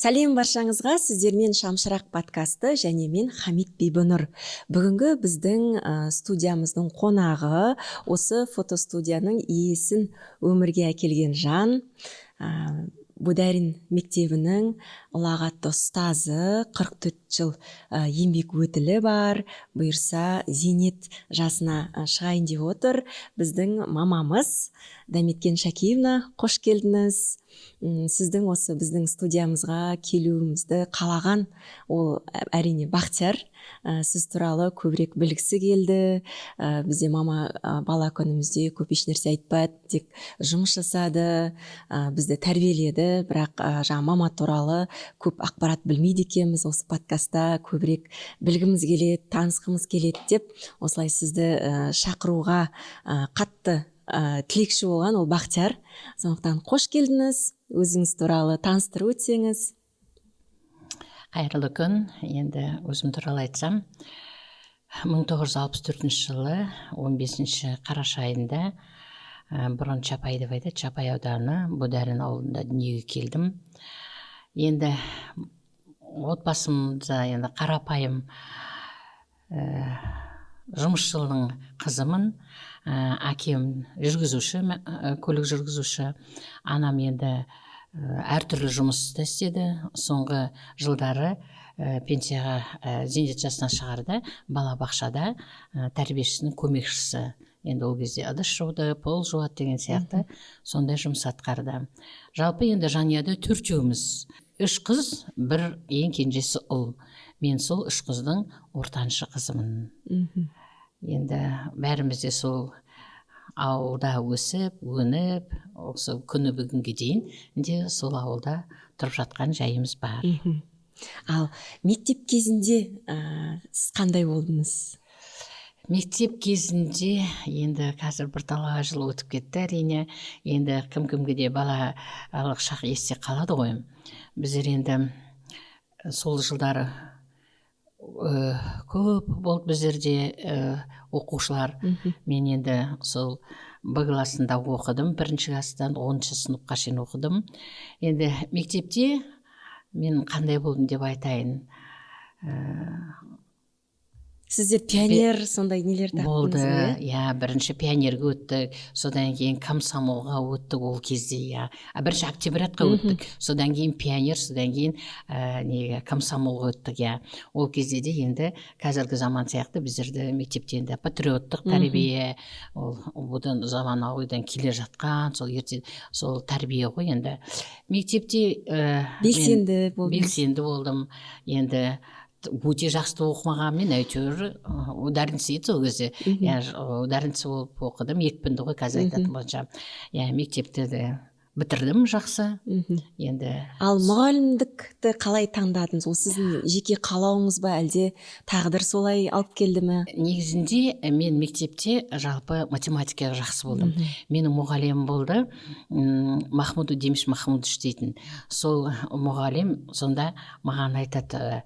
Сәлем баршаңызға, сіздермен Шамшырақ подкасты және мен Хамит Бибінұр. Бүгінгі біздің студиямыздың қонағы осы фотостудияның иесін өмірге әкелген жан, Бударин мектебінің ұлағатты ұстазы, 44 жыл еңбек өтілі бар, бұйырса зейнет жасына шығайын деп отыр. Біздің мамамыз Дәметкен Шакиевна, қош келдіңіз. Сіздің осы біздің студиямызға келуімізді қалаған ол әрине Бақтияр. Сіз туралы көбірек білгісі келді. Бізде мама бала күнімізде көп еш нәрсе айтпады, тек жұмыс жасады, бізді тәрбиеледі, бірақ мама туралы көп ақпарат білмейді екенбіз. Осы подкастта көбірек білгіміз келеді, танысқымыз келеді деп осылай сізді шақыруға қатты тілекші болған ол Бақтияр. Сондықтан қош келдіңіз. Өзіңіз туралы таныстырып өтсеңіз. Қайырлы күн. Енді өзім туралы айтсам, 1964 жылы 15 қараша айында бұрын Чапай деп айтады, Чапай ауданы Бударин ауылында дүниеге келдім. Енді отбасымда енді қарапайым жұмысшының қызымын. Әкем жүргізуші, көлік жүргізуші. Анам енді әртүрлі жұмыс істеді. Соңғы жылдары пенсияға зейнет жасына шығарды. Балабақшада тәрбиешісінің көмекшісі. Енді ол кезде ыдыс жуды, пол жуады деген сияқты сондай жұмыс атқарды. Жалпы енді жанұяда төртеуміз. 3 қыз, бір ең кенжесі ұл. Мен сол 3 қыздың ортаншы қызымын. Енді бәріміз де сол ауылда өсіп, өніп, осы күні бүгінге дейін де сол ауылда тұрып жатқан жайымыз бар. Ал мектеп кезінде сіз қандай болдыңыз? Мектеп кезінде енді қазір бір талай жыл өтіп кетті әрине. Енді кім-кімге де балалық шақ есте қалады ғой. Біздер енді сол жылдары көп болды біздерде оқушылар. Мен енді сол Б классында оқыдым, 1-ші класстан 10-шы сыныпқа шейін оқыдым. Енді мектепте мен қандай болдым деп айтайын. Сіздер пионер сондай нелер таптыңыз болды, иә? Бірінші пионерге өттік, содан кейін комсомолға өттік ол кезде, бірінші октябрятқа өттік, содан кейін пионер, содан кейін комсомолға өттік, Ол кезде де енді қазіргі заман сияқты біздерді мектепте енді патриоттық тәрбие, ол бұдан заманауидан келе жатқан, сол тәрбие ғой енді. Мектепте белсенді болдым, енді өте жақсы оқымағанмен әйтеуір ударница еді ол кезде. Ударница болып оқыдым, екпінді ғой қазір айтатын болса. Мектепті де бітірдім жақсы. Енді ал мұғалімдікті қалай таңдадыңыз? Ол сіздің жеке қалауыңыз ба, әлде тағдыр солай алып келді ме? Негізінде мен мектепте жалпы математикаға жақсы болдым. Менің мұғалімім болды, Махмуду Демиш Махмудович дейтін. Сол мұғалім сонда маған айтады,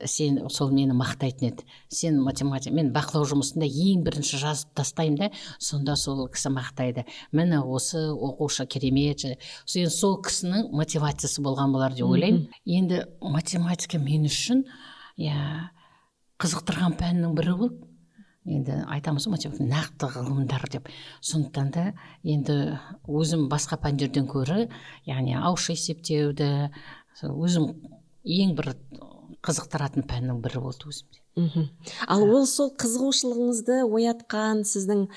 сен сол мені мақтайтын еді. Сен математика, мен бақылау жұмысында ең бірінші жазып тастаймын да, сонда сол кісі мақтайды. Мені осы оқушы керемет. Сол кісінің мотивациясы болған болар деп ойлаймын. Енді математика мен үшін қызықтырған пәннің бірі болды. Енді айтамыз математика нақты ғылымдар деп. Сондықтан да енді өзім басқа пәндерден көрі, ауызша есептеуді өзім ең бір қызықтыратын пәннің бірі болды өзімде. Ал ол сол қызығушылығыңызды оятқан сіздің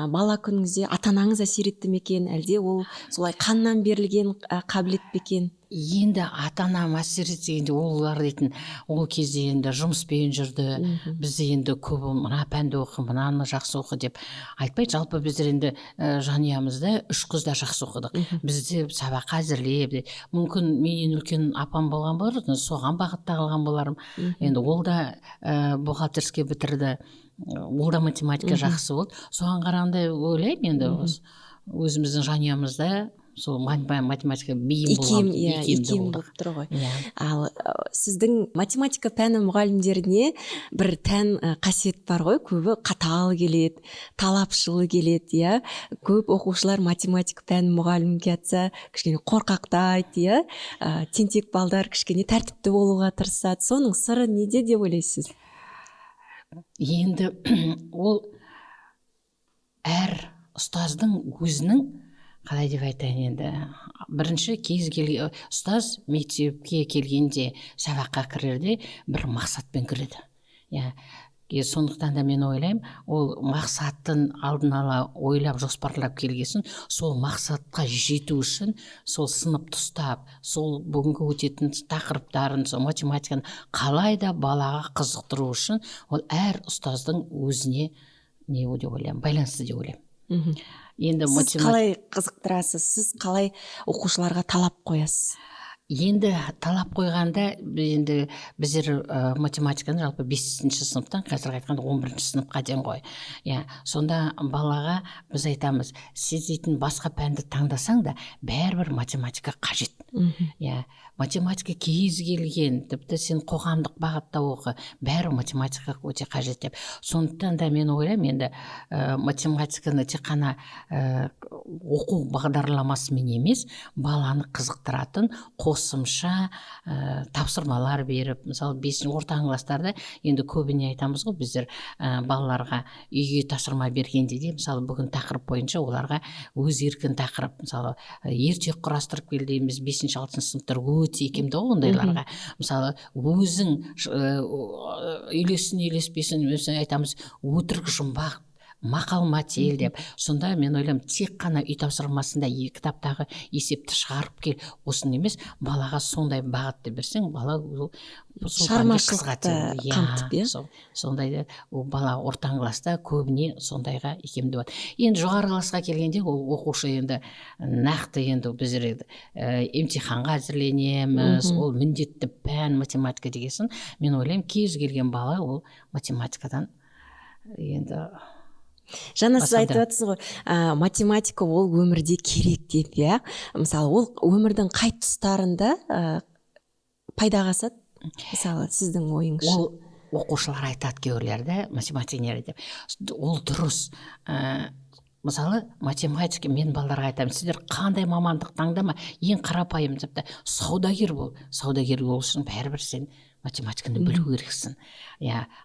бала күніңізде ата-анаңыз әсер етті ме екен, әлде ол солай қаннан берілген қабілет пе екен? Енді ата-анам әсер етсе, олар дейтін, ол кезде енді жұмыспен жүрді, бізде енді көбі мына пәнді оқы, мынаны жақсы оқы деп айтпайды. Жалпы біздер енді жанұямызда 3 қыз да жақсы оқыдық. Бізде сабаққа әзірлеп, мүмкін менен үлкен апам болған болар, соған бағытта қалған боларым. Енді ол да бухгалтерский бітірді, ол да математика жақсы болды. Соған қарағанда ойлаймын, енді өзіміздің жанұямызда сол математика бейім болған икем болып тұр ғой. Ал сіздің математика пәні мұғалімдеріне бір тән қасиет бар ғой, көбі қатал келеді, талапшыл келеді, иә. Көп оқушылар математика пәні мұғалімге атса кішкене қорқақтайды, иә. Тентек балдар кішкене тәртіпті болуға тырысады. Соның сыры неде деп ойлайсыз? Енді ол әр ұстаздың өзінің, қалай деп айтайын, енді бірінші кез келген ұстаз мектепке келгенде, сабаққа кірерде бір мақсатпен кіреді. Сондықтан да мен ойлаймын, ол мақсаттың алдын ала ойлап жоспарлап келгесін, сол мақсатқа жету үшін сол сыныпты ұстап, сол бүгінгі өтетін тақырыптарын, сол математиканы қалай да балаға қызықтыру үшін ол әр ұстаздың өзіне не деп ойлаймын, байланысты деп ойлаймын. Енді сіз қалай қызықтырасыз, сіз қалай оқушыларға талап қоясыз? Енді талап қойғанда, енді біздер математиканы жалпы 5-ші сыныптан, қазір айтқанда 11-ші сыныпқа дейін ғой. Сонда балаға біз айтамыз, сіз дейтін басқа пәнді таңдасаң да, бәрібір математика қажет. Математика кез келген, тіпті сен қоғамдық бағытта оқы, бәрі математика өте қажет деп. Сондықтан да мен ойлаймын, енді математиканы тек қана оқу бағдарламасымен емес, баланы қызықтыратын қосымша тапсырмалар беріп, мысалы 5-ші ортаңғы кластарда енді көбіне айтамыз ғой, біздер балаларға үйге тапсырма бергенде де, мысалы бүгін тақырып бойынша оларға өз еркін тақырып, мысалы ертек құрастырып кел дейміз, 5-6 сыныптар өте икемді ғой ондайларға. Мысалы өзің үйлессін үйлеспесін айтамыз, өтірік жұмбақ, мақал мәтел деп. Сонда мен ойлаймын, тек қана үй тапсырмасында кітаптағы есепті шығарып кел, осыны емес, балаға сондай бағытты берсең, бала шығармашылықты қамтып, сондайды бала ортаңғы класста көбіне сондайға икемді болады. Енді жоғары класқа келгенде ол оқушы енді нақты, енді біздер емтиханға әзірленеміз, ол міндетті пән математика дегесін, мен ойлаймын, кез келген бала ол математикадан енді жаңа сіз айтып жатсыз ғой, математика ол өмірде керек деп, иә. Мысалы, ол өмірдің қай тұстарында пайдаға асады? Мысалы, сіздің ойыңызша. Ол оқушылар айтады кейбіреулерді, математика не деп. Ол дұрыс. Мысалы, математика, мен балаларға айтамын, сіздер қандай мамандық таңдама, ең қарапайым деп, саудагер бол. Саудагер бол үшін бәрібір сен математиканы білу керексің.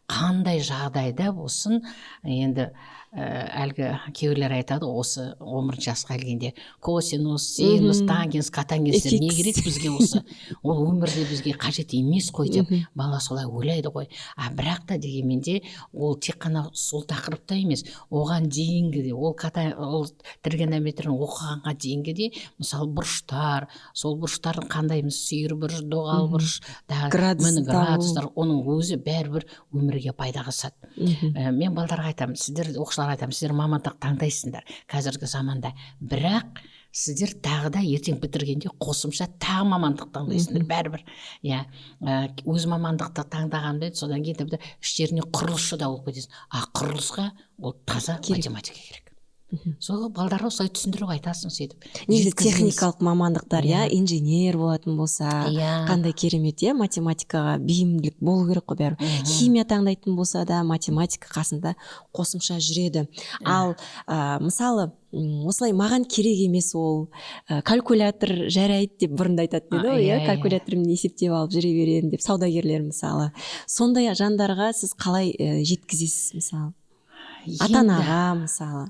Қандай жағдайда болсын, енді әлгі кейбіреулер айтады, осы 11 жасқа келгенде косинус, синус, тангенс, котангенстер не керек бізге осы? Ол өмірде бізге қажет емес қой деп бала солай ойлайды ғой. Бірақ та дегенменде ол тек қана сол тақырыпта емес, оған дейінгі де, ол тригонометрияны оқығанға дейінгі де, мысалы бұрыштар, сол бұрыштардың қандаймыз, сүйір бұрыш, доғал бұрыш, градустар, оның өзі бәрібір өмірге пайдаға асады. Мен балаларға айтамын, сіздер айтамын, сіздер мамандық таңдайсыңдар қазіргі заманда, бірақ сіздер тағы да ертең бітіргенде қосымша тағы мамандық таңдайсыңдар бәрібір. Өз мамандықты таңдағанды содан кейін іштеріне құрылысшы да болып кетесің. Құрылысқа ол таза математика керек. Сол балдарға осылай түсіндіріп айтасың сөйтіп. Негізі техникалық мамандықтар, инженер болатын болса, қандай керемет, математикаға бейімділік болу керек қой бәрі. Химия таңдайтын болса да математика қасында қосымша жүреді. Ал мысалы, осылай маған керек емес ол, калькулятор жарайды деп бұрында айтатын еді ғой, калькулятормен есептеп алып жүре беремін деп, саудагерлер мысалы. Сондай жандарға сіз қалай жеткізесіз, мысалы? Ата-анаға мысалы,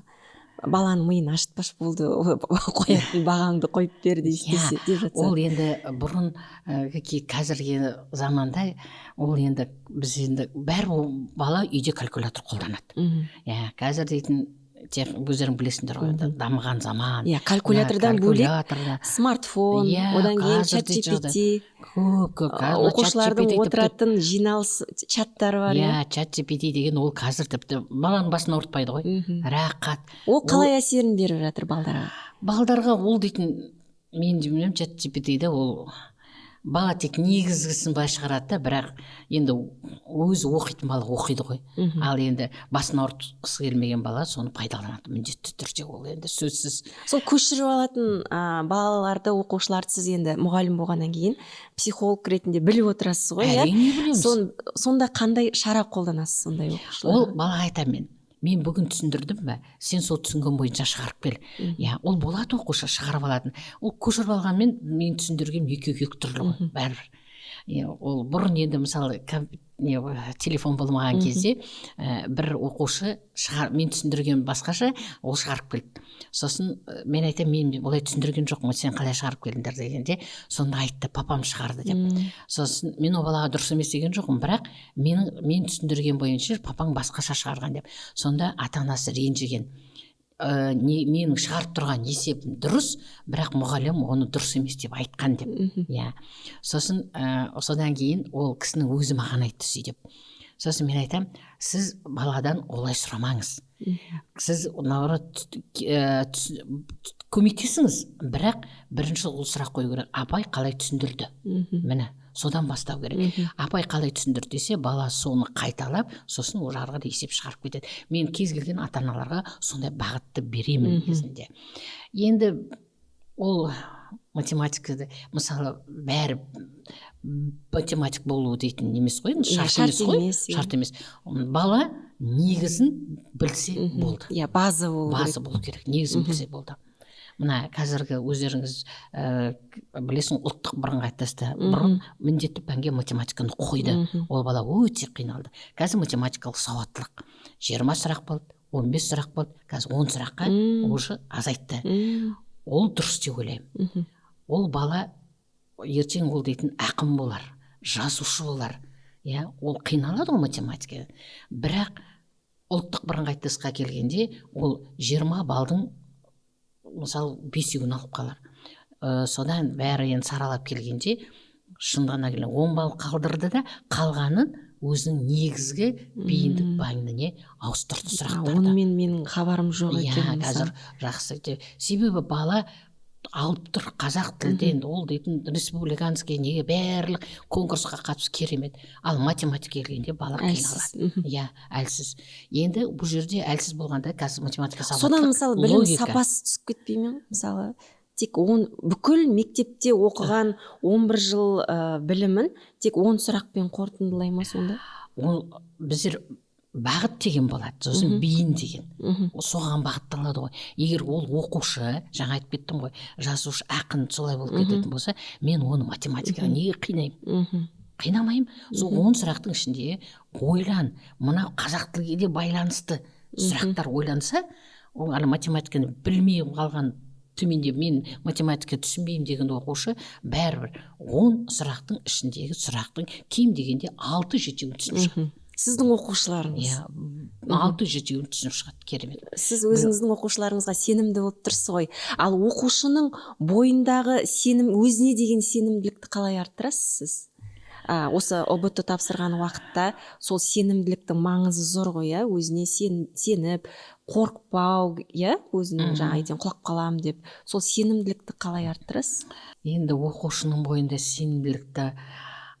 баланың миын ашытпаш болды, қоятын бағаңды қойып бер деп жатса. Ол енді бұрын қазіргі заманда ол енді біз енді бәр бала үйде калькулятор қолданады. Қазір дейтін өздерің білесіңдер ғой, дамыған заман. Калькулятордан бөлек смартфон, одан кейін чат-GPT, оқушылардың отыратын жиналыс чаттары бар. Чат-GPT деген ол қазір тіпті баланың басын ауыртпайды ғой. Рақат. Ол қалай әсерін беріп жатыр балдарға? Балдарға ол дейтін, мен демеймін, чат-GPT-де ол бала тек негізгісін былай шығарады да, бірақ енді өзі оқитын бала оқиды ғой. Ал енді басын ауыртқысы келмеген бала соны пайдаланады міндетті түрде, ол енді сөзсіз. Сол көшіріп алатын балаларды, оқушыларды сіз енді мұғалім болғаннан кейін психолог ретінде біліп отырасыз ғой, иә? Әрине білеміз. Сонда қандай шара қолданасыз сондай оқушыларға? Ол балаға айтамын мен бүгін түсіндірдім бе, сен сол түсінген бойынша шығарып кел. Иә, ол болады оқушы шығарып алатын. Ол көшіріп алғанмен мен түсіндіргенім екі түрлі ғой, бәрібір. Ол бұрын енді мысалы телефон болмаған кезде бір оқушы мен түсіндірген басқаша, ол шығарып келді. Сосын мен айтам, мен олай түсіндірген жоқпын, сен қалай шығарып келдіңдер дегенде, сонда айтты, папам шығарды деп. Сосын мен ол балаға дұрыс емес деген жоқпын, бірақ мен түсіндірген бойынша папаң басқаша шығарған деп. Сонда ата-анасы ренжіген. Менің шығарып тұрған есебім дұрыс, бірақ мұғалім оны дұрыс емес деп айтқан деп. Сосын содан кейін ол кісінің өзі маған айтты сөйтіп. Сосын мен айтам, сіз баладан олай сұрамаңыз. Сіз наоборот көмектесіңіз, бірақ бірінші ол сұрақ қою керек, апай қалай түсіндірді? Міне, содан бастау керек. Апай қалай түсіндірді десе, бала соны қайталап, сосын ол жарғы есеп шығарып кетеді. Мен кез келген ата-аналарға сондай бағытты беремін кезінде. Енді ол математикада мысалы бәрі математик болу дейтін емес қой, шарт емес. Бала негізін білсе болды. База болу керек, негізін білсе болды. Мына қазіргі өздеріңіз білесің, ұлттық бірыңғай тестті бұрын міндетті пәнге математиканы қойды. Ол бала өте қиналды. Қазір математикалық сауаттылық 20 сұрақ болды, 15 сұрақ болды, қазір 10 сұраққа уже азайтты. Ол дұрыс деп ойлаймын. Ол бала ертең ол дейтін ақын болар, жазушы болар. Ол қиналады ғой математика. Бірақ ұлттық бірыңғай тестқа келгенде ол 20 балдың мысалы 5-ін алып қалар. Содан бәрі енді саралап келгенде шындығына келген 10 бал қалдырды да, қалғанын өзінің негізгі бейіндік пәніне ауыстырды сұрақтарды. Онымен менің хабарым жоқ екен. Қазір жақсы. Себебі бала алып тұр қазақ тілден, ол дейтін республиканский неге барлық конкурсқа қатысып керемет. Ал математика келгенде бала қиналады. Әлсіз. Енді бұл жерде әлсіз болғанда қазір математика сауаттылық, содан мысалы білім сапасы түсіп кетпей ме? Мысалы тек бүкіл мектепте оқыған 11 жыл білімін тек 10 сұрақпен қорытындылай ма сонда? Біздер бағыт деген болады, сосын бейін деген. Соған бағытталады ғой. Егер ол оқушы, жаңа айтып кеттім ғой, жазушы, ақын солай болып кететін болса, мен оны математикаға неге қинаймын? Қинамаймын. Сол 10 сұрақтың ішінде ойлан, мынау қазақ тілге де байланысты сұрақтар ойланса, ол математиканы білмей қалған төменде мен математика түсінбеймін деген оқушы бәрібір 10 сұрақтың ішіндегі сұрақтың кем дегенде 6-7-ін түсініп шығады. Сіздің оқушыларыңыз? 6-7-ін түсініп шығады, керемет. Сіз өзіңіздің оқушыларыңызға сенімді болып тұрсыз ғой. Ал оқушының бойындағы сенім, өзіне деген сенімділікті қалай арттырасыз сіз? Осы ұбт тапсырған уақытта сол сенімділіктің маңызы зор ғой, өзіне сеніп, қорықпау, өзінің жаңа құлап қалам деп, сол сенімділікті қалай арттырасыз? Енді оқушының бойында сенімділікті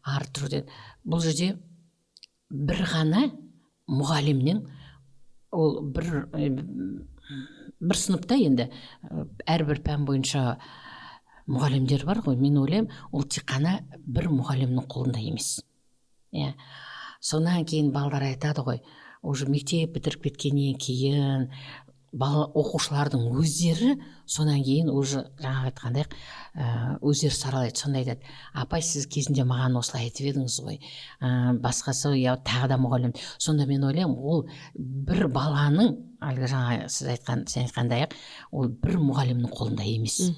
арттыру, бұл жерде бір ғана мұғалімнің, ол бір сыныпта енді әрбір пән бойынша мұғалімдер бар ғой, мен ойлаймын, ол тек қана бір мұғалімнің қолында емес. Сонан кейін балдар айтады ғой, уже мектеп бітіріп кеткеннен кейін оқушылардың өздері сонан кейін уже жаңа айтқандай өздері саралайды, сонда айтады, апай сіз кезінде маған осылай айтып едіңіз ғой, басқасы тағы да мұғалім. Сонда мен ойлаймын, ол бір баланың, жаңа сен айтқандай, ол бір мұғалімнің қолында емес.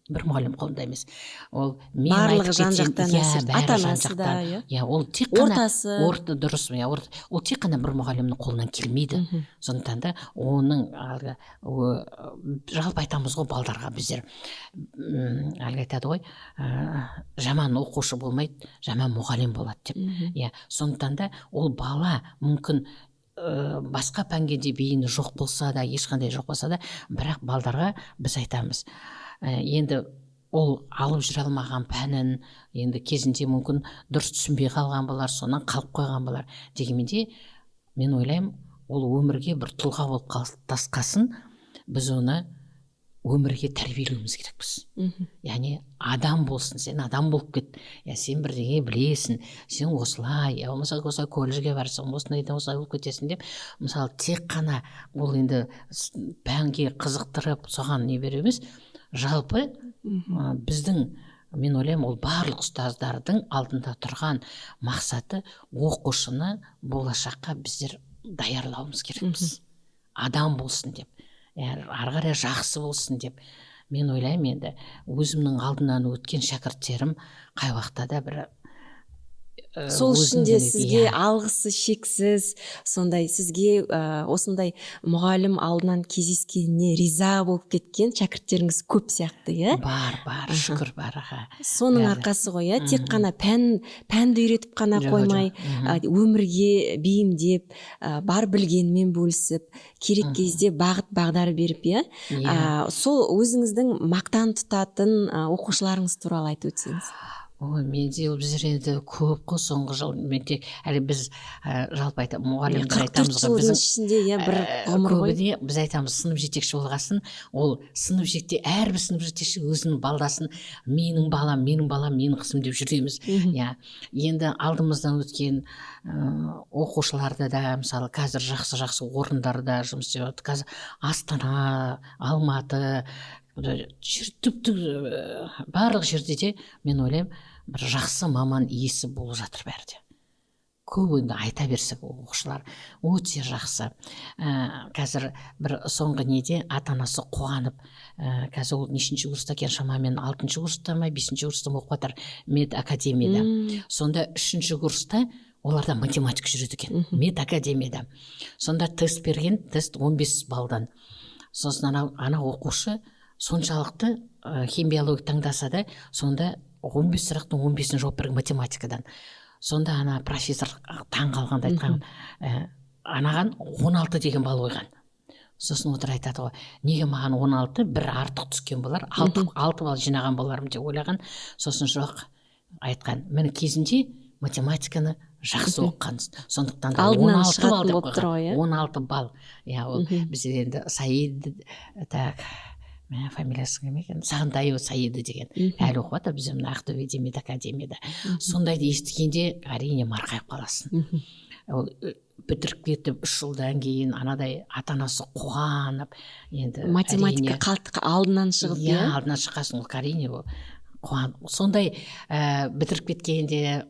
Бір мұғалім қолында емес. Ол барлығы жан-жақтан, ата-анасы да, ол тек қана дұрыс, ол тек қана бір мұғалімнің қолынан келмейді. Сондықтан да оның жалпы айтамыз ғой балдарға біздер, айтады ғой, жаман оқушы болмайды, жаман мұғалім болады деп. Сондықтан да ол бала мүмкін басқа пәнге де бейіні жоқ болса да, ешқандай жоқ болса да, бірақ балдарға біз айтамыз, енді ол алып жүре алмаған пәнін енді кезінде мүмкін дұрыс түсінбей қалған болар, сонан қалып қойған болар. Дегенменде мен ойлаймын, ол өмірге бір тұлға болып қалыптасқасын, біз оны өмірге тәрбиелеуіміз керекпіз. Яғни адам болсын, сен адам болып кет. Сен бірдеңе білесің, сен осылай, болмаса осылай колледжге барсың, осылай болып кетесің деп, мысалы тек қана ол енді пәнге қызықтырып, соған не береміз. Жалпы біздің, мен ойлаймын, ол барлық ұстаздардың алдында тұрған мақсаты оқушыны болашаққа біздер даярлауымыз керекпіз. Адам болсын деп, ары қарай жақсы болсын деп. Мен ойлаймын, енді өзімнің алдынан өткен шәкірттерім қай уақытта да бір сол үшін де сізге алғысы шексіз, сондай сізге осындай мұғалім алдынан кездескеніне риза болып кеткен шәкірттеріңіз көп сияқты, иә? Бар, шүкір бар. Соның арқасы ғой, иә? Тек қана пәнді үйретіп қана қоймай, өмірге бейімдеп, бар білгенмен бөлісіп, керек кезде бағыт бағдар беріп, иә? Сол өзіңіздің мақтан тұтатын оқушыларыңыз туралы айтып өтсеңіз. Менде біздер енді көп қой соңғы жыл. Менде әлі біз жалпы айтамыз, мұғалімдер айтамыз ғой, жылдың ішінде бір ғұмыр ғой. Біз айтамыз, сынып жетекші болғасын, ол сынып жетекші, әрбір сынып жетекші өзінің балдасын, менің балам, менің қызым деп жүреміз. Енді алдымыздан өткен оқушыларды да, мысалы, қазір жақсы орындарда жұмыс істеп жатыр. Қазір Астана, Алматы, барлық жерде де мен ойлаймын, бір жақсы маман иесі болып жатыр бәрде. Көп енді айта берсек оқушылар өте жақсы. Қазір бір соңғы неде ата-анасы қуанып, қазір ол нешінші курста екен, шамамен 6-шы курста ма, 5-ші курста оқып жатыр мед академияда. Сонда 3-ші курста оларда математика жүреді екен, мед академияда. Сонда тест берген, тест 15 балдан. Сосын ана оқушы соншалықты химиология таңдаса да, сонда 15 сұрақтың 15-ін жауап берген математикадан. Сонда ана профессор таң қалғанда айтқан, анаған 16 деген бал қойған. Сосын отыр айтады ғой, неге маған 16, бір артық түскен болар, 6 бал жинаған болармын деп ойлаған. Сосын жоқ айтқан, мен кезінде математиканы жақсы оқығансыз, сондықтан да 16 бал деп қойған. 16 бал. Бізде енді Саид, так, фамилиясы кім екен? Сағынтаева Саида деген. Әлі оқып жатыр бізде мына Ақтөбеде медакадемияда. Сондайды естігенде әрине марқайып қаласың. Ол бітіріп кетіп 3 жылдан кейін анадай ата-анасы қуанып, енді математика қалтыққа алдынан шығып, алдынан шыққасын, ол әрине ол сондай бітіріп кеткенде,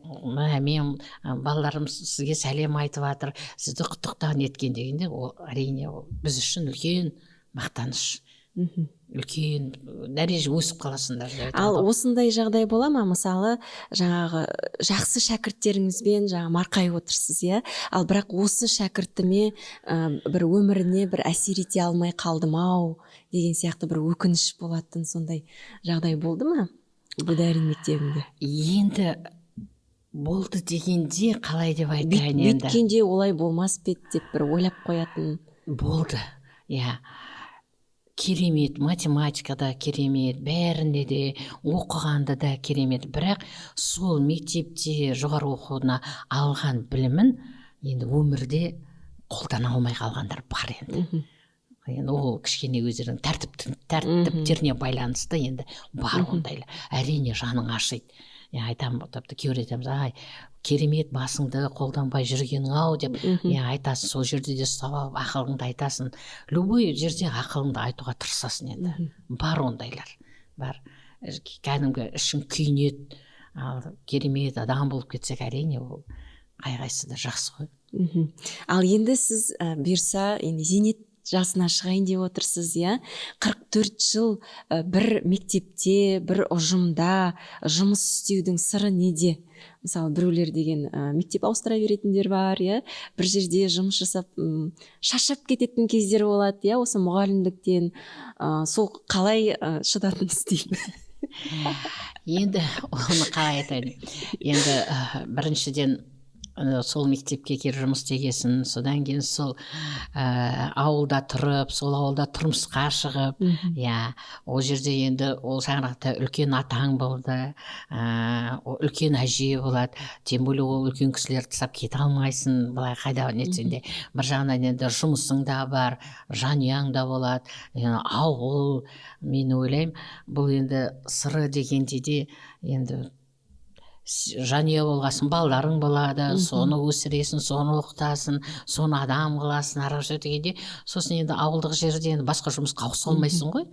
мен балаларым сізге сәлем айтып жатыр, сізді құттықтаған еткен дегенде, ол әрине біз үшін үлкен мақтаныш. Үлкен дәреже өсіп қаласыңдар. Ал осындай жағдай бола ма? Мысалы, жаңағы жақсы шәкірттеріңізбен марқайып отырсыз, иә? Ал бірақ осы шәкіртіме бір өміріне бір әсер ете алмай қалдым-ау деген сияқты бір өкініш болатын сондай жағдай болды ма? Бударин мектебінде. Енді болды дегенде қалай деп айтайын енді. Бүйткенде олай болмас па еді деп бір ойлап қоятын. Болды, керемет, математикада керемет, бәрінде де, оқығанда да керемет. Бірақ сол мектепте жоғары оқуына алған білімін енді өмірде қолдана алмай қалғандар бар енді. Енді ол кішкене өздерінің тәртіптеріне байланысты енді бар ондайлар. Әрине жаның ашиды. Айтамын, кейбір айтамыз, керемет басыңды қолданбай жүргенің ау деп айтасың, сол жерде де ұстап ақылыңды айтасың. Любой жерде ақылыңды айтуға тырысасың енді. Бар ондайлар. Бар. Кәдімгі ішің күйінеді, керемет адам болып кетсек, әрине ол қай-қайсысы да жақсы ғой. Ал енді сіз бұйырса, енді зейнет жасына шығайын деп отырсыз, 44 жыл бір мектепте, бір ұжымда жұмыс істеудің сыры неде? Мысалы, біреулер деген мектеп ауыстыра беретіндер бар, бір жерде жұмыс жасап шаршап кететін кездер болады, осы мұғалімдіктен. Сол қалай шыдадыңыз деймін? Енді оны қалай айтайын? Енді біріншіден сол мектепке келіп жұмыс істегесін, содан кейін сол ауылда тұрып, сол ауылда тұрмысқа шығып, ол жерде енді ол жаңағыда үлкен атаң болды, үлкен әже болады, тем более ол үлкен кісілерді тастап кете алмайсың, былай қайда нетсең де, бір жағынан енді жұмысың да бар, жанұяң да болады, ауыл, мен ойлаймын, бұл енді сыры дегенде де енді жанұя болғасын, балдарың болады, соны өсіресің, соны оқытасың, соны адам қыласың, ары қарай дегенде, сосын енді ауылдық жерде енді басқа жұмысқа ауыса алмайсың ғой.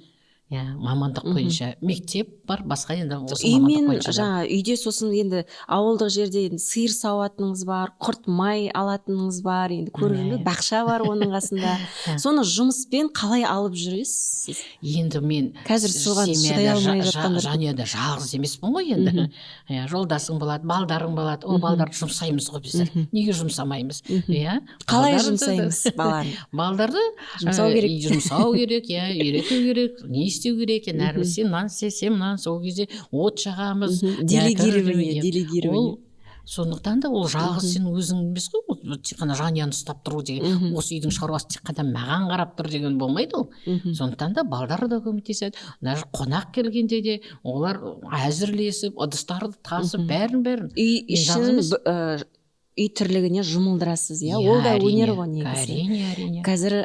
Мамандық бойынша мектеп бар, басқа енді осы мамандық бойынша. Жаңа үйде сосын енді ауылдық жерде енді сиыр сауатыныңыз бар, құрт май алатыныңыз бар, енді көріп жүрмін, бақша бар оның қасында. Соны жұмыспен қалай алып жүресіз? Енді мен қазір соған шыдай алмай жатқандар. Жанұяда жалғыз емеспін ғой енді. Жолдасың болады, балдарың болады, ол балдарды жұмсаймыз ғой біздер. Неге жұмсамаймыз? Қалай жұмсаймыз баланы? Балдарды жұмсау керек. Жұмсау керек, үйрету керек, не істеу керек, әрбір сен мынаны істе, сен мынаны, сол кезде от жағамыз. Делегирование. Сондықтан да ол жалғыз сен өзің емес қой, тек қана жанұяны ұстап тұру деген, осы үйдің шаруасы тек қана маған қарап тұр деген болмайды ол. Сондықтан да балдар да көмектеседі, даже қонақ келгенде де олар әзірлесіп, ыдыстарды тасып, бәрін. Үй тірлігіне жұмылдырасыз, ол да өнер ғой негізі. Әрине. Қазір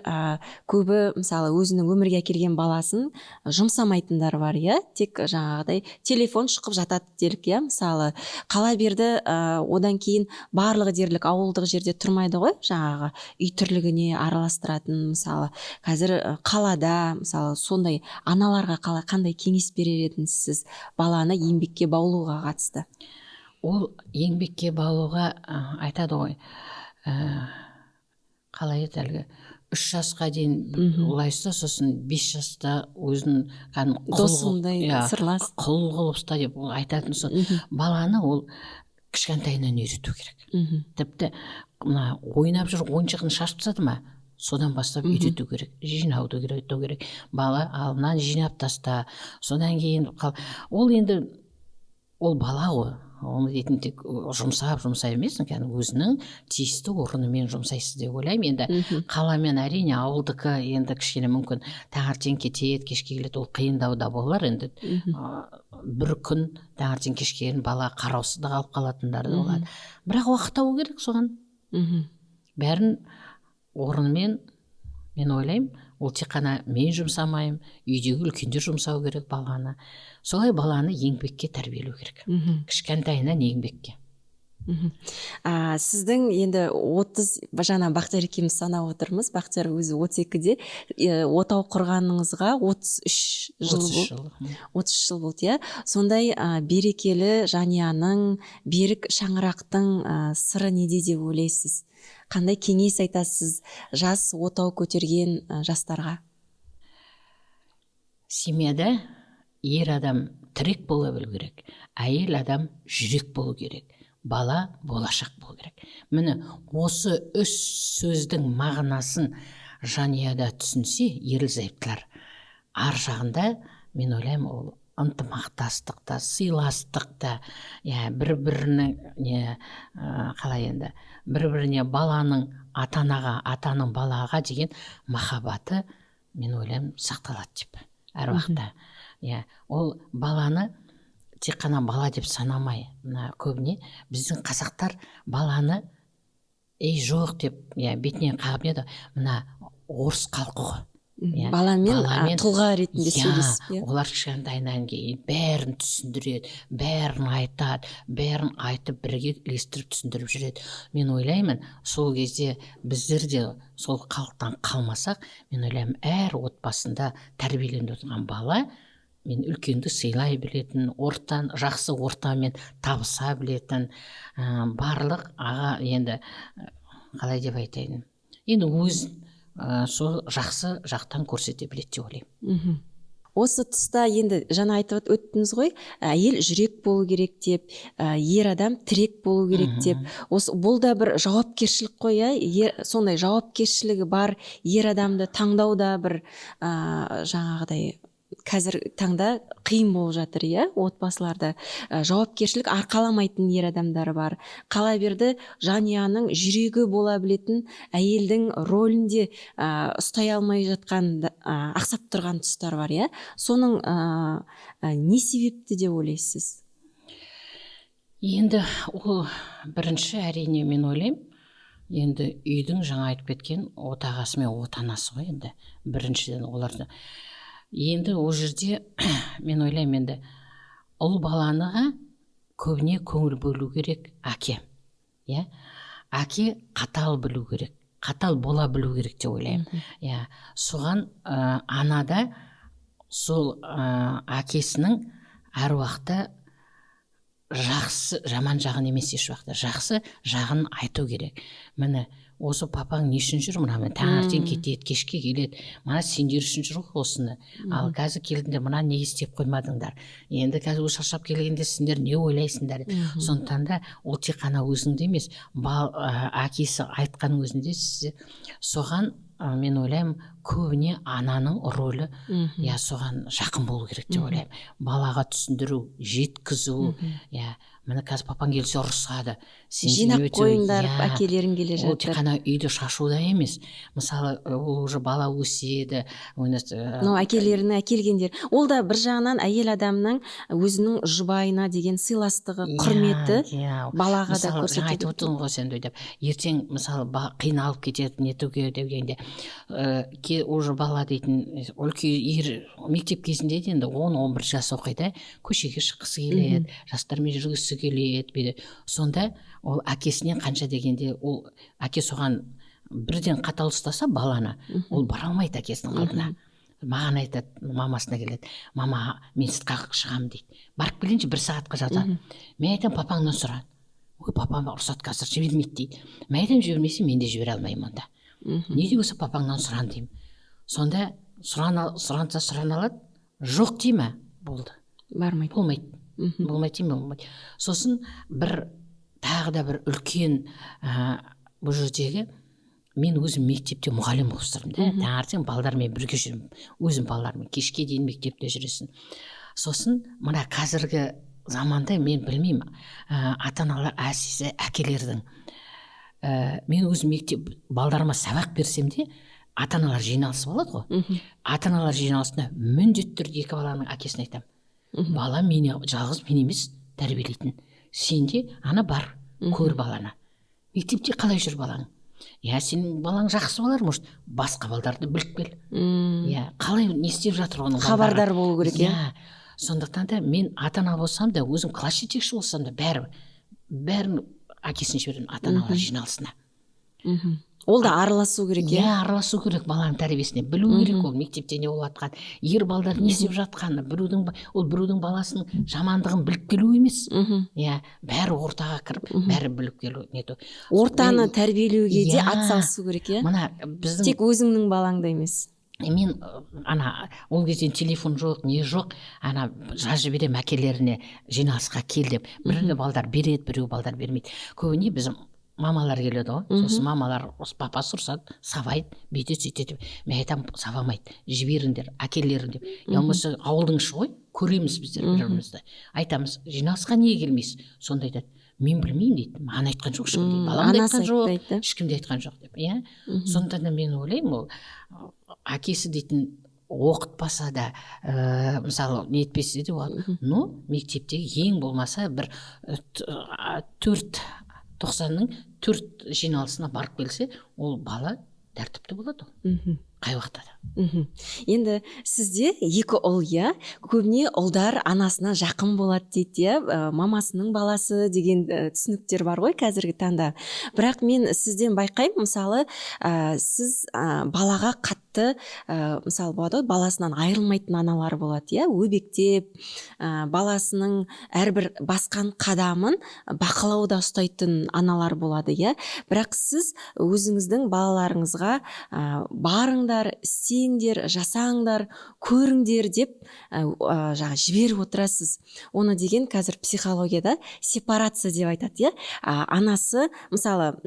көбі мысалы өзінің өмірге әкелген баласын жұмсамайтындар бар, тек жаңағыдай телефон шықып жатады делік, мысалы қала берді, одан кейін барлығы дерлік ауылдық жерде тұрмайды ғой, жаңағы үй тірлігіне араластыратын. Мысалы қазір қалада мысалы сондай аналарға қандай кеңес берер едіңіз баланы еңбекке баулуға қатысты? Ол еңбекке баулуға айтады ғой, қалай еді әлгі 3 жасқа дейін ұлайса, сосын 5 жаста өзін досындай сырлас құл қылып ұста деп айтатын. Баланы ол кішкентайынан үйрету керек. Тіпті ойнап жүр, ойыншығын шашып тастады ма, содан бастап үйрету керек, жинауды үйрету керек. Бала алдынан жинап таста, содан кейін ол енді ол бала ғой. Оны дейтін тек жұмсап емес, өзінің тиісті орнымен жұмсайсыз деп ойлаймын. Енді қаламен әрине ауылдікі енді кішкене мүмкін таңертең кетеді, кешке келеді, ол қиындау да болар. Енді бір күн таңертең кешке бала қараусыз да қалып қалатындар да болады. Бірақ уақыт табу керек соған. Бәрін орнымен, мен ойлаймын, ол тек қана мен жұмсамайым, үйдегі үлкендер жұмсау керек баланы. Солай баланы еңбекке тәрбиелеу керек. Кішкентайынан еңбекке. Сіздің енді 30, жаңа Бақтияр екеуміз санап отырмыз, Бақтияр өзі 32-де, отау құрғаныңызға 33 жыл болды, сондай берекелі жанұяның, берік шаңырақтың сыры неде деп ойлайсыз? Қандай кеңес айтасыз жас отау көтерген жастарға? Семьяда ер адам тірек бола білу керек, әйел адам жүрек болу керек, бала болашақ болу керек. Міне осы 3 сөздің мағынасын жанұяда түсінсе, ерлі-зайыптылар ар жағында, мен ойлаймын, ол ынтымақтастықта, сыйластықта, бір-бірінің қалай енді, бір-біріне баланың ата-анаға, атаның балаға деген махаббаты, мен ойлаймын, сақталады деп әр уақытта. Ол баланы тек қана бала деп санамай, көбіне біздің қазақтар баланы жоқ деп бетінен қағып еді, мына орыс халқы ғой. Баламен тұлға ретінде сөйлесіп. Олар кішкентайынан кейін бәрін түсіндіреді, бәрін айтады, бәрін айтып бірге ілестіріп түсіндіріп жүреді. Мен ойлаймын, сол кезде біздер де сол халықтан қалмасақ, мен ойлаймын, әр отбасында тәрбиеленіп отырған бала, мен үлкенді сыйлай білетін, жақсы ортамен табыса білетін, барлық аға енді қалай деп айтайын, енді өз сол жақсы жақтан көрсете біледі деп ойлаймын. Осы тұста енді жаңа айтып өттіңіз ғой, әйел жүрек болу керек деп, ер адам тірек болу керек деп. Бұл да бір жауапкершілік қой, сондай жауапкершілігі бар ер адамды таңдауда бір жаңағыдай қазір таңда қиын болып жатыр, иә, отбасыларда. Жауапкершілік арқаламайтын ер адамдар бар. Қала берді жанұяның жүрегі бола білетін әйелдің рөлінде ұстай алмай жатқан, ақсап тұрған тұстар бар, иә. Соның не себепті деп ойлайсыз? Енді ол бірінші әрине мен ойлаймын, енді үйдің жаңа айтып кеткен отағасы мен отанасы ғой. Енді біріншіден оларды енді ол жерде мен ойлаймын, енді ұл баланыға көбіне көңіл бөлу керек әке. Иә, әке қатал білу керек, қатал бола білу керек деп ойлаймын. Иә, соған анада сол әкесінің әр уақытта жақсы жаман жағын емес, еш уақытта жақсы жағын айту керек. Міне осы папаң не үшін жүр, мына таңертең кетеді, кешке келеді, мына сендер үшін жүр ғой осыны. Ал қазір келдіңдер, мына не істеп қоймадыңдар, енді қазір шаршап келгенде сендер не ойлайсыңдар. Сондықтан да ол тек қана өзіңде емес, әкесі айтқанның өзінде сіз соған мен ойлаймын, көбіне ананың рөлі я соған жақын болу керек деп ойлаймын. Балаға түсіндіру, жеткізу. Я міне қазір папаң келсе ұрысады, жинап қойыңдар, әкелерің келе жатыр. Ол тек қана үйді шашуда емес. Мысалы, ол уже бала өседі, әкелеріне әкелгендер. Ол да бір жағынан әйел адамның өзінің жұбайына деген сыйластығы, құрметі балаға да көрсетеді. Мысалы, айтып отырмын ғой сен деп. Ертең мысалы қиналып кетеді, нетуге дегенде уже бала дейтін мектеп кезінде енді 10-11 жас оқиды, көшеге шыққысы келеді, жастармен жүргісі келеді. Сонда ол әкесінен қанша дегенде, ол әке соған бірден қатал ұстаса баланы, ол бара алмайды әкесінің алдына. Маған айтады, мамасына келеді, мама, мен сыртқа шығамын дейді. Барып келейінші 1 сағатқа жатады. Мен айтамын, папаңнан сұра. Ой, папам рұқсат қазір жібермейді дейді. Мен айтамын, жібермесе мен де жібере алмаймын онда. Не де болса папаңнан сұран деймін. Сонда сұранса алады, жоқ деймі, болды. Бармайды. Болмайды. Болмайды деймі, болмайды. Сосын тағы да бір үлкен бұл жердегі, мен өзім мектепте мұғалім болып тұрмын да, таңертең балалармен бірге жүремін, өзім балалармен кешке дейін мектепте жүресің. Сосын мына қазіргі заманда мен білмеймін, ата-аналар әсіресе әкелердің, мен өзім мектеп балаларыма сабақ берсем де, ата-аналар жиналысы болады ғой. Ата-аналар жиналысында міндетті түрде екі баланың әкесіне айтамын. Бала мені жалғыз мен емес тәрбиелейтін. Сен де ана бар, көр баланы. Мектепте қалай жүр балаң? Я, сенің балаң жақсы болар, может, басқа балдарды біліп кел. Я, қалай не істеп жатыр оның балдары? Хабардар болу керек, я. Сондықтан да мен ата-ана болсам да, өзім класс жетекші болсам да, бәрін әкесін жіберемін ата-аналар жиналысына. Ол да араласу керек, иә? Араласу керек баланың тәрбиесіне. Білу керек ол мектепте не болып жатқан, ер балдар не істеп жатқаны, біреудің баласының жамандығын біліп келу емес. Иә, бәрі ортаға кіріп, бәрі біліп келу нету. Ортаны тәрбиелеуге де атсалысу керек, иә? Мына біздің тек өзіңнің балаңда емес. Мен ол кезде телефон жоқ, не жоқ, жазып беремін әкелеріне жиналысқа кел деп. Біреу балдар береді, біреу балдар бермейді. Көбіне біздің мамалар келеді ғой, сосын мамалар папасы ұрсады, сабайды, бүйтеді сөйтеді. Мен айтамын, сабамайды, жіберіңдер, әкелерің деп. Болмаса ауылдың іші ғой, көреміз біздер бір-бірімізді. Айтамыз, жиналысқа неге келмейсіз? Сонда айтады, мен білмеймін дейді, маған айтқан жоқ ешкім дейді, балам айтқан жоқ, ешкім де айтқан жоқ деп. Иә, сонда да мен ойлаймын, ол әкесі дейтін оқытпаса да, мысалы, не етпесе де болады. Но мектептегі ең болмаса бір 90-ның 4 жиналысына барып келсе, ол бала тәртіпті болады ол. Қай уақытта да. Енді сізде екі ұл, иә, көбіне ұлдар анасына жақын болады дейді, иә, мамасының баласы деген түсініктер бар ғой қазіргі таңда. Бірақ мен сізден байқаймын, мысалы, сіз балаға қатты, мысалы болады, баласынан айырылмайтын аналар болады, иә, өбектеп, баласының әрбір басқан қадамын бақылауда ұстайтын аналар болады, иә. Бірақ сіз өзіңіздің балаларыңызға барыңдар, істеңдер, жасаңдар, көріңдер деп жіберіп отырасыз. Оны деген қазір психологияда сепарация деп айтады, иә. Анасы, мысалы,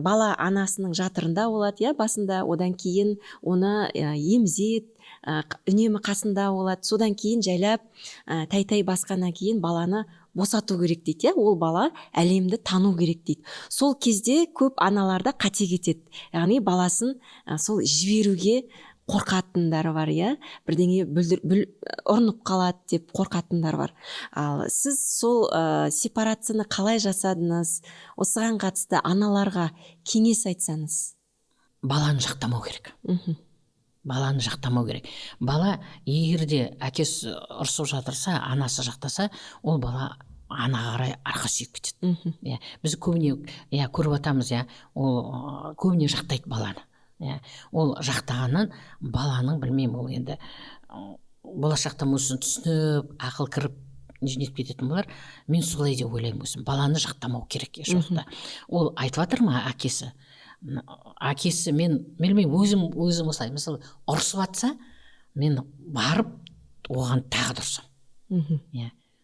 бала анасының жатырында болады, иә, басында, одан кейін оны емзет, үнемі қасында болады, содан кейін жайлап тәй басқаннан кейін баланы босату керек дейді, иә, ол бала әлемді тану керек дейді. Сол кезде көп аналарда қате кетеді, яғни баласын сол жіберуге қорқатындары бар, иә, бірдеңе ұрынып қалады деп қорқатындар бар. Ал сіз сол сепарацияны қалай жасадыңыз? Осыған қатысты аналарға кеңес айтсаңыз. Баланы жақтамау керек. Баланы жақтамау керек. Бала егер де әкесі ұрсып жатырса, анасы жақтаса, ол бала анаға қарай арқа сүйіп кетеді. Біз көбіне көріп жатамыз, ол көбіне жақтайды баланы. Ол жақтағаннан баланың, білмеймін, ол енді болашақта өзін түсініп, ақыл кіріп нетіп кететін болар. Мен солай деп ойлаймын өзім. Баланы жақтамау керек еш уақытта. Ол айтып жатыр ма әкесі? Әкесі, мен білмеймін, өзім осылай, мысалы ұрсып жатса, мен барып оған тағы да ұрсам.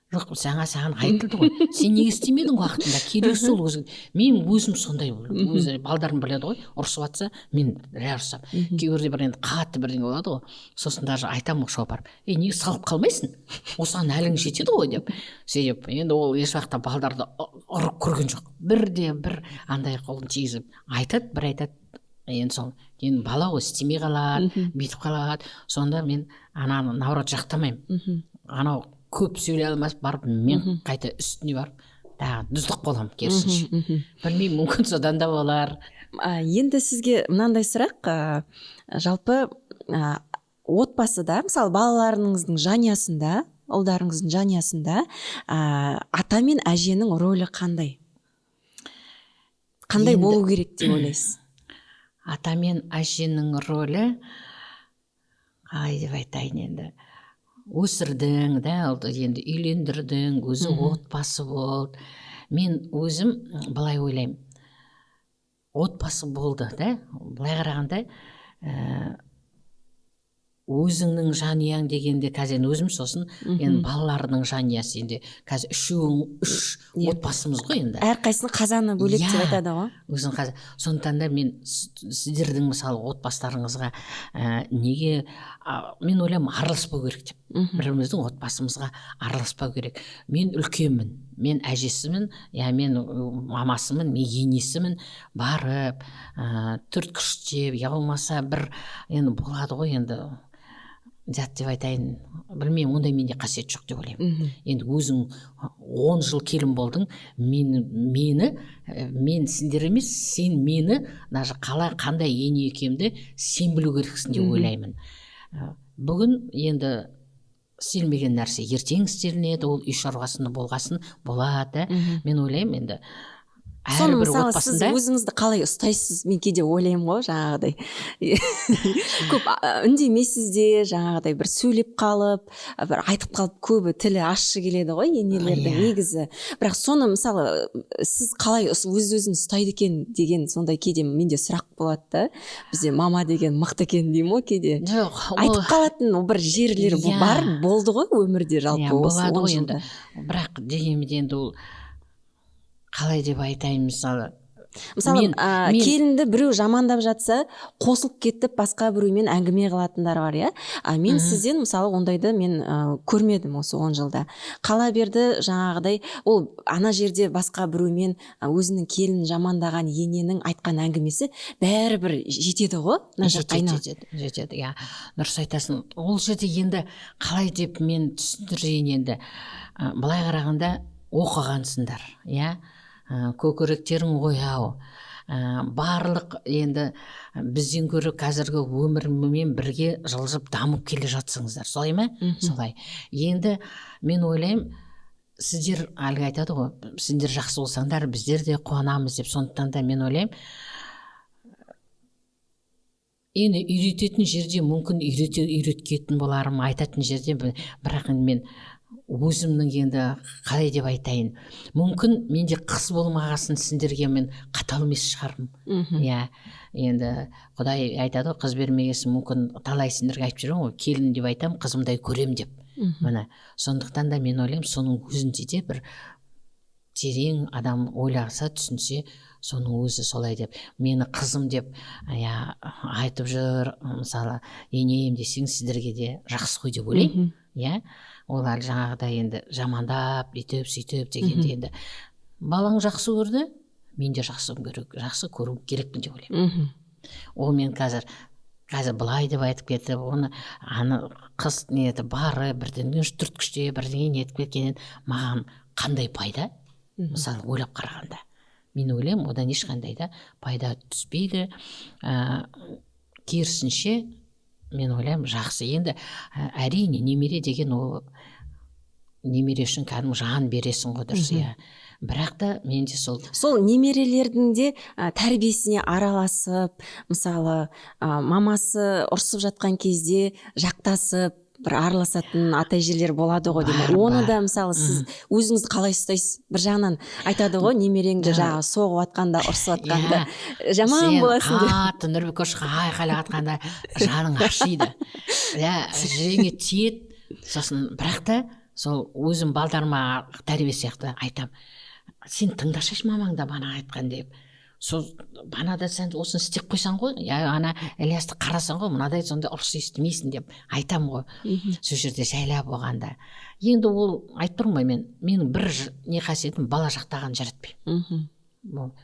Жоқ, саған айтылды ғой, сен неге істемедің уақытында, керек сол өзің. Мен өзім сондай, балдарым біледі ғой, ұрсып жатса, мен ұрсам. Кейбірде бір енді қатты бірдеңе болады ғой, сосын даже айтамын шопарып, неге салып қалмайсың, осыған әлің жетеді ғой деп. Себеп енді ол еш уақытта балдарды ұрып көрген жоқ, бір андай қолын тигізіп айтады, бір айтады. Енді сол, енді бала ғой істемей қалады, бүйтіп қалады. Сонда мен ананы наоборот жақтамаймын. Анау көп сөйлей алмас барып, мен қайта үстіне барып, тағы дүздік боламын керісінше. Білмеймін, мүмкін содан да болар. Енді сізге мынандай сұрақ, жалпы отбасыда, мысалы балаларыңыздың жанұясында, ұлдарыңыздың жанұясында ата мен әженің рөлі қандай? Қандай болу керек деп ойлайсыз? Ата мен әженің рөлі, қалай деп айтайын енді, өсірдің, енді үйлендірдің, өзі отбасы болды. Мен өзім былай ойлаймын, отбасы болды, былай қарағанда, өзіңнің жанұяң дегенде қазір өзім, сосын енді балалардың жанұясы, енді қазір үш отбасымыз ғой енді. Әрқайсының қазаны бөлек деп айтады ғой. Өзің қазір. Сондықтан да мен сіздердің мысалы отбасыларыңызға неге, мен ойлаймын, араласпау керек деп. Біріміздің отбасымызға араласпау керек. Мен үлкенмін, мен әжесімін, мен мамасымын, мен енесімін, барып, түрт күштеп, болмаса бір енді болады ғой енді, жат деп айтайын, білмеймін, ондай менде қасиет жоқ деп ойлаймын. Енді өзің 10 жыл келін болдың, мен сендер емес, сен мені даже қандай ене екенімді сен білу керексің деп ойлаймын. Бүгін енді істелмеген нәрсе ертең істелінеді, ол үй шаруасында болғасын болады. Мен ойлаймын енді соны мысалы сіз өзіңізді қалай ұстайсыз? Мен кейде ойлаймын ғой, жаңағыдай көп үндемейсіз де, жаңағыдай бір сөйлеп қалып, бір айтып қалып, көбі тілі ащы келеді ғой енелердің негізі. Бірақ соны мысалы сіз қалай өз-өзін ұстайды екен деген сондай кейде менде сұрақ болады да. Бізде мама деген мықты екен деймін ғой кейде. Жоқ, айтып қалатын бір жерлері бар, болды ғой өмірде жалпы осы 10 жылда. Бірақ дегенмен енді ол қалай деп айтайын, мысалы келінді біреу жамандап жатса, қосылып кетіп басқа біреумен әңгіме қылатындар бар, мен сізден мысалы ондайды мен көрмедім осы 10 жылда. Қала берді жаңағыдай, ол ана жерде басқа біреумен өзінің келінін жамандаған ененің айтқан әңгімесі бәрібір жетеді ғой, мына жаққа айналып. Жетеді, дұрыс айтасың. Ол жерде енді қалай деп мен түсіндірейін енді. Былай қарағанда оқығансыңдар, көкіректерің ояу, барлық енді бізден гөрі қазіргі өмірмен бірге жылжып дамып келе жатсыңыздар, солай ма? Солай. Енді мен ойлаймын, сіздер әлгі айтады ғой, сендер жақсы болсаңдар, біздер де қуанамыз деп. Сондықтан да мен ойлаймын, енді үйрететін жерде мүмкін үйреткетін боларым, айтатын жерде, бірақ мен өзімнің енді қалай деп айтайын, мүмкін менде қыз болмағасын сендерге мен қатал емес шығармын. Енді Құдай айтады ғой, қыз бермегесін, мүмкін талай сендерге айтып жүрмін ғой, келін деп айтам, қызымдай көрем деп. Сондықтан да мен ойлаймын, соның өзінде де бір терең адам ойласа түсінсе соның өзі солай деп мені қызым деп айтып жүр, мысалы енем десең сіздерге де жақсы ғой деп ойлаймын. Олар жаңағыдай енді жамандап бүйтіп сөйтіп дегенде енді балаң жақсы көрді, мен де жақсы көру керекпін деп ойлаймын. Ол мен қазір былай деп айтып кетіп, оны қыз бары бірдеңе түрткіште бірдеңе нетіп кеткеннен маған қандай пайда? Мысалы ойлап қарағанда мен ойлаймын, одан ешқандай да пайда түспейді. Керісінше мен ойлаймын, жақсы. Енді әрине немере деген ол немере үшін кәдімгі жан бересің ғой, дұрыс. Бірақ та менде сол немерелердің де тәрбиесіне араласып, мысалы мамасы ұрсып жатқан кезде жақтасып бір араласатын ата-әжелер болады ғой деймін. Оны да мысалы сіз өзіңізді қалай ұстайсыз? Бір жағынан айтады ғой, немереңді жаңағы соғып атқанда, ұрсып атқанда жаман боласың деп. Қатты Нұрбек Көшқа айқайлап атқанда жаның ашиды. Жүрегіңе тиеді. Сосын бірақ та сол өзім балдарыма тәрбие сияқты айтам. Сен тыңдашаш мамаңда бана айтқан деп. Сол банада сен осыны істеп қойсан ғой, ана Ілиясты қарасан ғой, мынадай сонда ұрыс естімейсің деп айтам ғой. Сол жерде жайлап болғанда. Енді ол айтып тұрмын ғой, менің бір не қасиетім бала жақтаған жаратпаймын.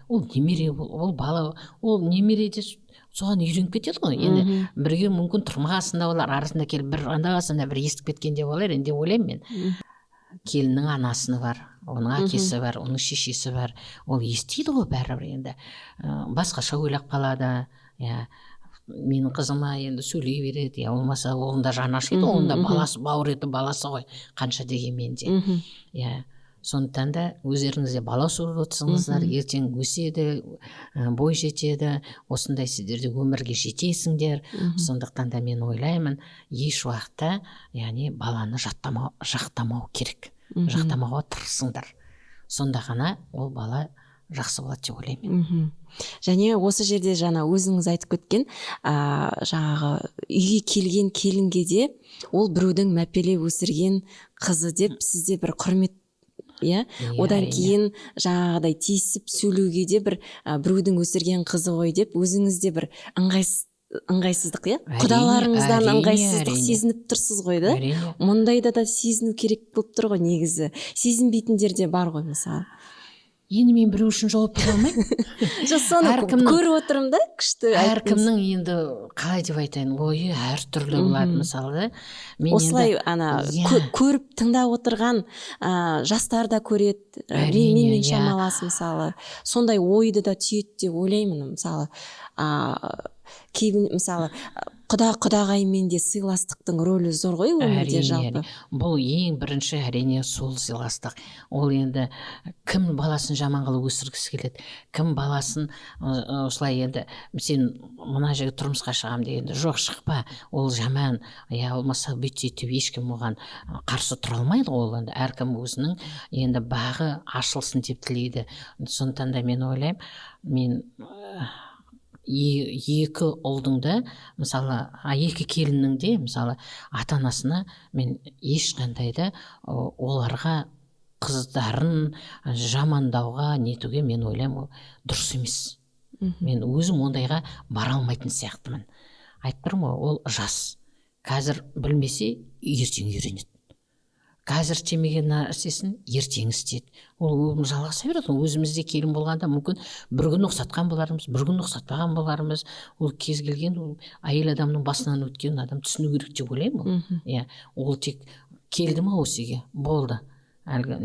Ол немере, ол бала, ол немере де соған үйреніп кетеді ғой. Енді бірге мүмкін тұрмағасында олар арасында келіп бір анда-санда бір естіп кеткенде болар, енді ойлаймын мен. Келіннің анасыны бар, оның әкесі бар, оның шешесі бар. Ол естиді ғой бәрібір енді. Басқаша ойлап қалады. Менің қызыма енді сөйлей береді, болмаса оның да жаны ашиды, оның да баласы, бауыр еті баласы ғой, қанша дегенмен де. Сондықтан да өздеріңіз де бала суырып отырсыңыздар, ертең өседі, бой жетеді, осындай сіздерде өмірге жетесіңдер. Сондықтан да мен ойлаймын, еш уақытта баланы жақтамау керек. Жақтамауға тырысыңдар. Сонда ғана ол бала жақсы болады деп ойлаймын. Және осы жерде жаңа өзіңіз айтып кеткен, жаңағы үйге келген келінге де ол біреудің мәпелеп өсірген қызы деп сізде бір құрмет, одан кейін жаңағыдай тиісіп сөйлеуге де біреудің өсірген қызы ғой деп өзіңізде бір ыңғайсыздық, құдаларыңыздан ыңғайсыздық сезініп тұрсыз ғой, да? Мұндайда да сезіну керек болып тұр ғой негізі. Сезінбейтіндер де бар ғой мысалы. Енді мен біреу үшін жауап бере алмаймын. Соны көріп отырмын да, күшті. Әркімнің енді қалай деп айтайын, ойы әртүрлі болады мысалы. Осылай көріп тыңдап отырған жастар да көреді, менімен шамалас мысалы. Сондай ойды да түйеді деп ойлаймын. Мысалы кейбір мысалы құдағаймен де сыйластықтың рөлі зор ғой өмірде жалпы. Бұл ең бірінші әрине сол сыйластық. Ол енді кім баласын жаман қылып өсіргісі келеді, кім баласын осылай енді сен мына жерге тұрмысқа шығам дегенде жоқ шықпа, ол жаман, болмаса бүйтіп ешкім оған қарсы тұра алмайды ғой. Енді әркім өзінің енді бағы ашылсын деп тілейді. Сондықтан да мен ойлаймын, мен екі ұлдың да мысалы екі келіннің де мысалы ата-анасына мен ешқандай да оларға қыздарын жамандауға нетуге мен ойлаймын, ол дұрыс емес. Мен өзім ондайға бара алмайтын сияқтымын. Айтып тұрмын ғой, ол жас. Қазір білмесе ертең үйренеді. Қазір істемеген нәрсесін ертең істейді. Ол жалғаса береді. Өзімізде келін болғанда мүмкін бір күн ұқсатқан болармыз, бір күн ұқсатпаған болармыз. Ол кез келген әйел адамның басынан өткен адам түсіну керек деп ойлаймын. Ол тек келді ма осы үйге, болды. Әлгі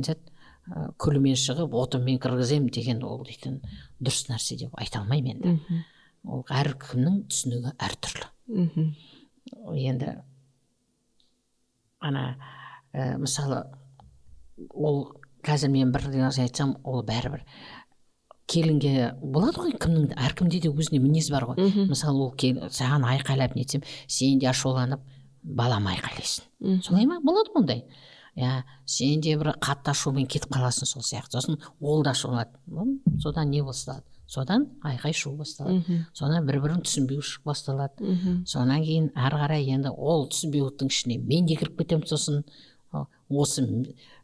күлімен шығып, отымен кіргіземін деген ол дейтін дұрыс нәрсе деп айта алмаймын енді. Ол әркімнің түсінігі әртүрлі. Енді мысалы ол қазір мен бір нәрсе айтсам, ол бәрібір келінге болады ғой, әркімде де өзіне мінез бар ғой. Мысалы ол саған айқайлап нетсем, сен де ашуланып балам айқайлайсың. Солай ма? Болады ондай. Сен де бір қатты ашумен кетіп қаласың сол сияқты. Сосын ол да ашуланады. Содан не басталады? Содан айқай шу басталады. Содан бір-бірін түсінбеушілік басталады. Содан кейін әрі қарай енді ол түсінбеудің ішіне мен де кіріп кетемін. Сосын осы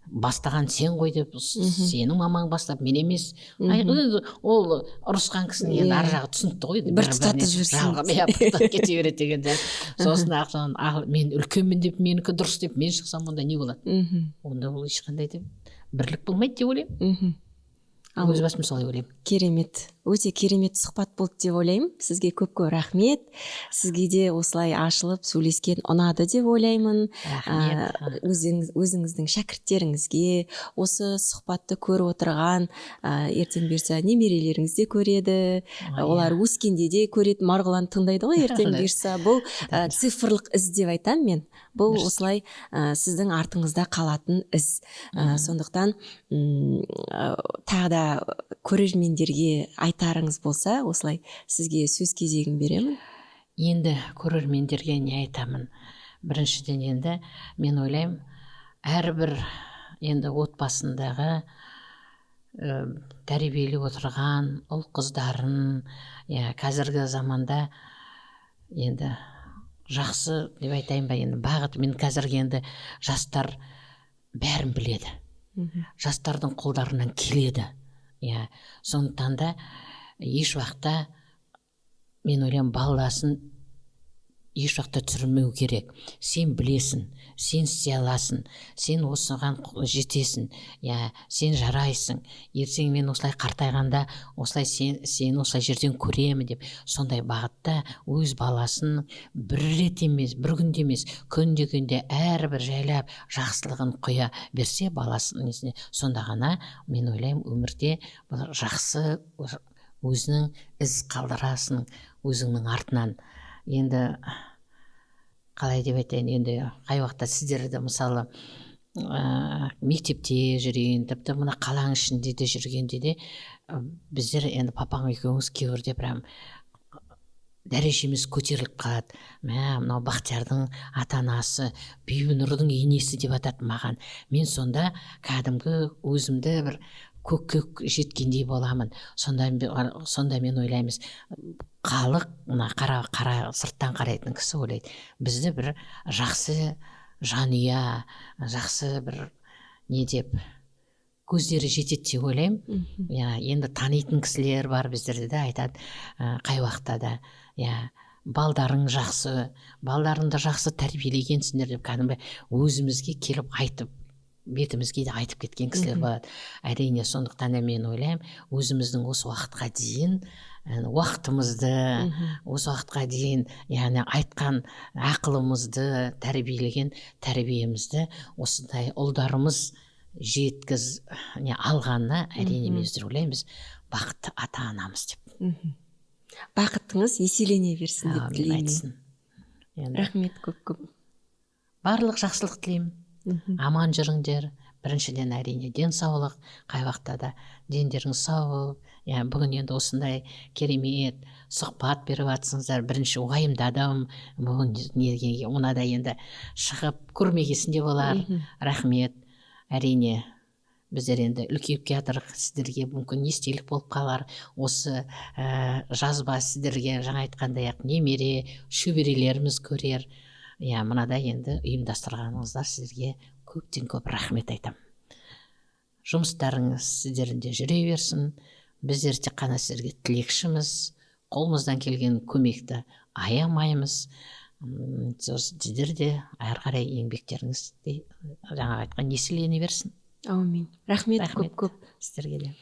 бастаған сен ғой деп, сенің мамаң бастап, мен емес. Ол ұрысқан кісінің енді ар жағы түсінікті ғой, бір тұтатып жіберсін, тұтатып кете береді деген. Сосын мен үлкенмін деп, менікі дұрыс деп мен шықсам, онда не болады? Онда ол ешқандай деп бірлік болмайды деп ойлаймын. Өз басым солай ойлаймын. Керемет, өте керемет сұхбат болды деп ойлаймын. Сізге көп рахмет. Сізге де осылай ашылып сөйлескен ұнады деп ойлаймын. Рахмет. Өзіңіздің шәкірттеріңізге осы сұхбатты көріп отырған ертең берсе немерелеріңіз де көреді. Олар өскенде де көреді, Марғұлан тыңдайды ғой ертең берсе. Бұл цифрлық із деп айтамын мен. Бұл осылай сіздің артыңызда қалатын із. Сондықтан тағы да көрермендерге айтарыңыз болса, осылай сізге сөз кезегін беремін. Енді көрермендерге не айтамын? Біріншіден енді мен ойлаймын, әрбір енді отбасындағы тәрбиелеп отырған ұл қыздарын, қазіргі заманда енді жақсы деп айтайын ба, енді бағыт, мен қазіргі енді жастар бәрін біледі. Жастардың қолдарынан келеді. Сондықтан да еш уақытта мен ойлаймын, баласын еш уақытта түсірмеу керек. Сен білесің, сен істей аласың, сен осыған жетесің, сен жарайсың. Ертең мен осылай қартайғанда, осылай сен осылай жерден көремін деп, сондай бағытта өз баласын бір рет емес, бір күнде емес, күнде әрбір жайлап жақсылығын қоя берсе баласын, сонда ғана мен ойлаймын, өмірде жақсы өзінің із қалдырасың өзіңнің артынан. Енді қалай деп айтайын, енді қай уақытта сіздерді мысалы мектепте жүрген, тіпті мына қаланың ішінде де жүргенде де біздер енді папаң екеуіңіз кейбірде прям дәрежеміз көтеріліп қалады. Мынау Бақтиярдың ата-анасы, Бибінұрдың енесі деп атады маған. Мен сонда кәдімгі өзімді бір көкке жеткендей боламын. Сонда мен ойлаймыз, халық мына қара сырттан қарайтын кісі ойлайды, бізді бір жақсы жанұя, жақсы бір не деп көздері жетеді деп ойлаймын. Енді танитын кісілер бар біздерде де, айтады қай уақытта да, балдарың жақсы, балдарыңды жақсы тәрбиелегенсіңдер деп кәдімгі өзімізге келіп айтып, бетімізге де айтып кеткен кісілер болады. Әрине, сондықтан да мен ойлаймын, өзіміздің осы уақытқа дейін уақытымызды, осы уақытқа дейін айтқан ақылымызды, тәрбиелеген тәрбиемізді осындай ұлдарымыз жеткіз алғанына әрине біздер ойлаймыз, бақытты ата-анамыз деп. Бақытыңыз еселене берсін деп тілеймін. Рахмет көп. Барлық жақсылық тілеймін. Аман жүріңдер. Біріншіден әрине денсаулық, қай уақытта да дендеріңіз сау болып, бүгін енді осындай керемет сұхбат беріп жатсыңыздар. Бірінші уайымдадым, бүгін неге ona да енді шығып көрмегесін де болар. Рахмет. Әрине біздер енді үлкейіп келатырық, сіздерге мүмкін естелік болып қалар. Осы жазба сіздерге жаңа айтқандай немере, шөберелеріміз көрер. Мынадай енді ұйымдастырғаныңыздар сіздерге көптен көп рахмет айтам. Жұмыстарыңыз сіздерінде жүре берсін. Біздер тек қана сіздерге тілекшіміз. Қолымыздан келген көмекті аямаймыз. Сіздер де әрі қарай еңбектеріңіз де жаңа айтқан еселене берсін. Аумин. Рахмет көп. Сіздерге де.